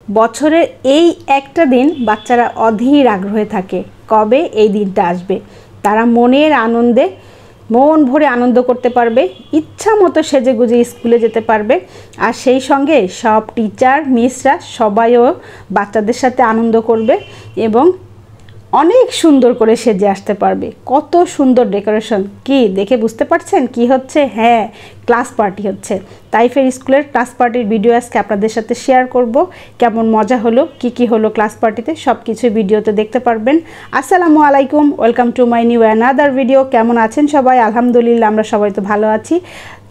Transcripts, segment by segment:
বছরের এই একটা দিন বাচ্চারা অধীর আগ্রহে থাকে কবে এই দিনটা আসবে। তারা মনের আনন্দে মন ভরে আনন্দ করতে পারবে, ইচ্ছা মতো সেজেগুজে স্কুলে যেতে পারবে। আর সেই সঙ্গে সব টিচার মিসরা সবাইও বাচ্চাদের সাথে আনন্দ করবে এবং অনেক সুন্দর করে সেজে আসতে পারবে। কত সুন্দর ডেকোরেশন, কি দেখে বুঝতে পারছেন কি হচ্ছে? হ্যাঁ, ক্লাস পার্টি হচ্ছে। তাইফের স্কুলের ক্লাস পার্টির ভিডিও আজকে আপনাদের সাথে শেয়ার করব। কেমন মজা হলো, কি হলো ক্লাস পার্টিতে, সব কিছু ভিডিওতে দেখতে পারবেন। আসসালামু আলাইকুম, welcome to my new another video. কেমন আছেন সবাই? আলহামদুলিল্লাহ, আমরা সবাই তো ভালো আছি।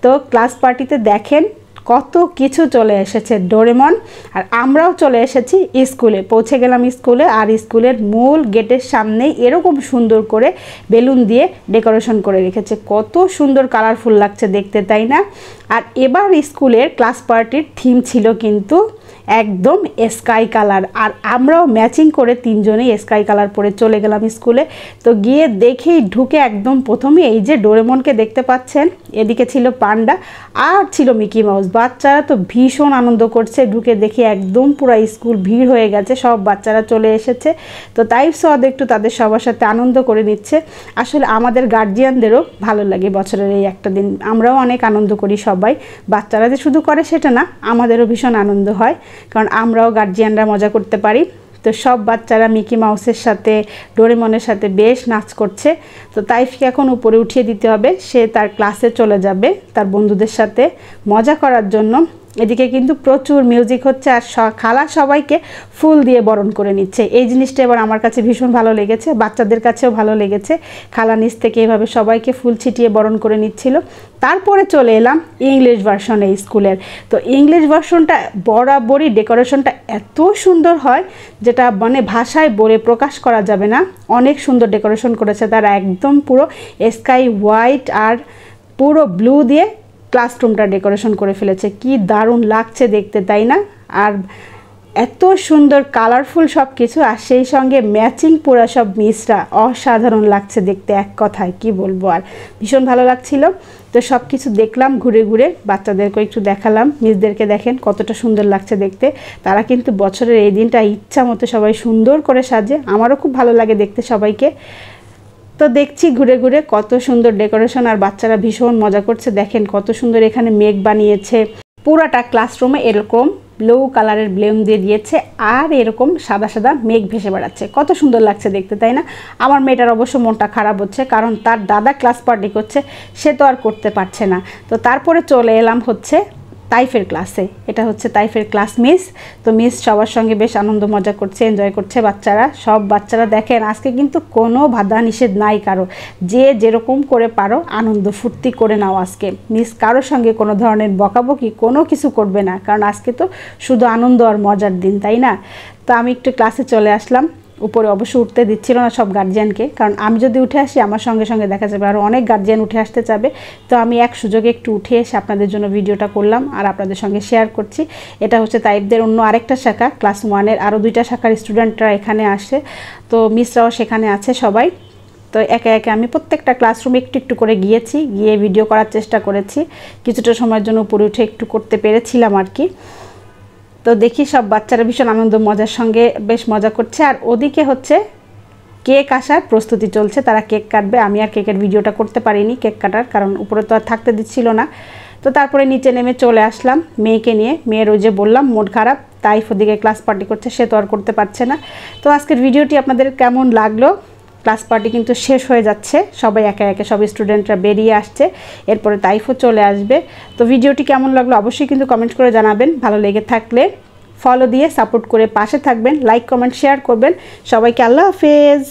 তো ক্লাস পার্টিতে দেখেন কত কিছু চলে এসেছে ডোরেমন, আর আমরাও চলে এসেছি স্কুলে, পৌঁছে গেলাম স্কুলে। আর স্কুলের মূল গেটের সামনেই এরকম সুন্দর করে বেলুন দিয়ে ডেকোরেশন করে রেখেছে। কত সুন্দর কালারফুল লাগছে দেখতে, তাই না? আর এবার স্কুলের ক্লাস পার্টির থিম ছিল কিন্তু একদম স্কাই কালার, আর আমরাও ম্যাচিং করে তিনজনেই স্কাই কালার পরে চলে গেলাম স্কুলে। তো গিয়ে দেখেই ঢুকে একদম প্রথমে এই যে ডোরেমনকে দেখতে পাচ্ছেন, এদিকে ছিল পান্ডা আর ছিল মিকি মাউস। বাচ্চারা তো ভীষণ আনন্দ করছে, ঢুকে দেখে একদম পুরো স্কুল ভিড় হয়ে গেছে, সব বাচ্চারা চলে এসেছে। তো তাই সদ একটু তাদের সবার সাথে আনন্দ করে নিচ্ছে। আসলে আমাদের গার্জিয়ানদেরও ভালো লাগে বছরের এই একটা দিন, আমরাও অনেক আনন্দ করি সবাই। বাচ্চারা যে শুধু করে সেটা না, আমাদেরও ভীষণ আনন্দ হয়, কারণ আমরাও গার্জিয়ানরা মজা করতে পারি। তো সব বাচ্চারা মিকি মাউসের সাথে ডোরেমনের সাথে বেশ নাচ করছে। তো তাইফকে এখন উপরে উঠিয়ে দিতে হবে, সে তার ক্লাসে চলে যাবে তার বন্ধুদের সাথে মজা করার জন্য। এদিকে কিন্তু প্রচুর মিউজিক হচ্ছে, আর খালা সবাইকে ফুল দিয়ে বরণ করে নিচ্ছে। এই জিনিসটা এবার আমার কাছে ভীষণ ভালো লেগেছে, বাচ্চাদের কাছেও ভালো লেগেছে। খালা নিচ থেকে এভাবে সবাইকে ফুল ছিটিয়ে বরণ করে নিচ্ছিল। তারপরে চলে এলাম ইংলিশ ভার্সনে স্কুলের। তো ইংলিশ ভার্সনটা বরাবরই ডেকোরেশনটা এত সুন্দর হয়, যেটা মানে ভাষায় বলে প্রকাশ করা যাবে না। অনেক সুন্দর ডেকোরেশন করেছে তারা, একদম পুরো স্কাই হোয়াইট আর পুরো ব্লু দিয়ে ক্লাসরুমটা ডেকোরেশন করে ফেলেছে। কি দারুণ লাগছে দেখতে, তাই না? আর এত সুন্দর কালারফুল সব কিছু, আর সেই সঙ্গে ম্যাচিং পুরো সব মিসরা অসাধারণ লাগছে দেখতে, এক কথায় কি বলবো। আর ভীষণ ভালো লাগছিল। তো সব কিছু দেখলাম ঘুরে ঘুরে, বাচ্চাদেরকে একটু দেখালাম, মিসদেরকে দেখেন কতটা সুন্দর লাগছে দেখতে। তারা কিন্তু বছরের এই দিনটা ইচ্ছা মতো সবাই সুন্দর করে সাজে, আমারও খুব ভালো লাগে দেখতে সবাইকে। তো দেখছি ঘুরে ঘুরে কত সুন্দর ডেকোরেশন, আর বাচ্চারা ভীষণ মজা করছে। দেখেন কত সুন্দর এখানে মেঘ বানিয়েছে, পুরাটা ক্লাসরুমে এরকম ব্লু কালারের বেলুন দিয়ে দিয়েছে, আর এরকম সাদা সাদা মেঘ ভেসে বেড়াচ্ছে। কত সুন্দর লাগছে দেখতে, তাই না? আমার মেয়েটার অবশ্য মনটা খারাপ হচ্ছে, কারণ তার দাদা ক্লাস পার্টি করছে, সে তো আর করতে পারছে না। তো তারপরে চলে এলাম হচ্ছে তাইফের ক্লাসে। এটা হচ্ছে তাইফের ক্লাস মিস। তো মিস সবার সঙ্গে বেশ আনন্দ মজা করছে, এনজয় করছে বাচ্চারা। সব বাচ্চারা দেখেন আজকে কিন্তু কোনো বাধা নিষেধ নাই কারো, যে যেরকম করে পারো আনন্দ ফুর্তি করে নাও আজকে। মিস কারোর সঙ্গে কোনো ধরনের বকাবকি কোনো কিছু করবে না, কারণ আজকে তো শুধু আনন্দ আর মজার দিন, তাই না? তো আমি একটু ক্লাসে চলে আসলাম। উপরে অবশ্য উঠতে দিচ্ছিল না সব গার্জিয়ানকে, কারণ আমি যদি উঠে আসি আমার সঙ্গে সঙ্গে দেখা যাবে আরও অনেক গার্জিয়ান উঠে আসতে চাবে। তো আমি এক সুযোগে একটু উঠে এসে আপনাদের জন্য ভিডিওটা করলাম আর আপনাদের সঙ্গে শেয়ার করছি। এটা হচ্ছে তাইফদের অন্য আরেকটা শাখা, ক্লাস 1-এর আরও 2টা শাখার স্টুডেন্টরা এখানে আসে। তো মিসরাও সেখানে আছে সবাই। তো একে একে আমি প্রত্যেকটা ক্লাসরুমে একটু একটু করে গিয়েছি, গিয়ে ভিডিও করার চেষ্টা করেছি। কিছুটা সময়ের জন্য উপরে উঠে একটু করতে পেরেছিলাম আর কি। তো দেখি সব বাচ্চারা ভীষণ আনন্দ মজার সঙ্গে বেশ মজা করছে। আর ওদিকে হচ্ছে কেক আসার প্রস্তুতি চলছে, তারা কেক কাটবে। আমি আর কেকের ভিডিওটা করতে পারিনি কেক কাটার, কারণ উপরে তো আর থাকতে দিচ্ছিল না। তো তারপরে নিচে নেমে চলে আসলাম মেয়েকে নিয়ে। মেয়ের ওই যে বললাম মুড খারাপ, তাই ওদিকে ক্লাস পার্টি করছে, সে তো আর করতে পারছে না। তো আজকের ভিডিওটি আপনাদের কেমন লাগলো? ক্লাস পার্টি কিন্তু শেষ হয়ে যাচ্ছে, সবাই একে একে সব স্টুডেন্টরা বেরিয়ে আসছে, এরপরে তাইফও চলে আসবে। তো ভিডিওটি কেমন লাগলো অবশ্যই কিন্তু কমেন্ট করে জানাবেন। ভালো লেগে থাকলে ফলো দিয়ে সাপোর্ট করে পাশে থাকবেন, লাইক কমেন্ট শেয়ার করবেন। সবাইকে আল্লাহ হাফেজ।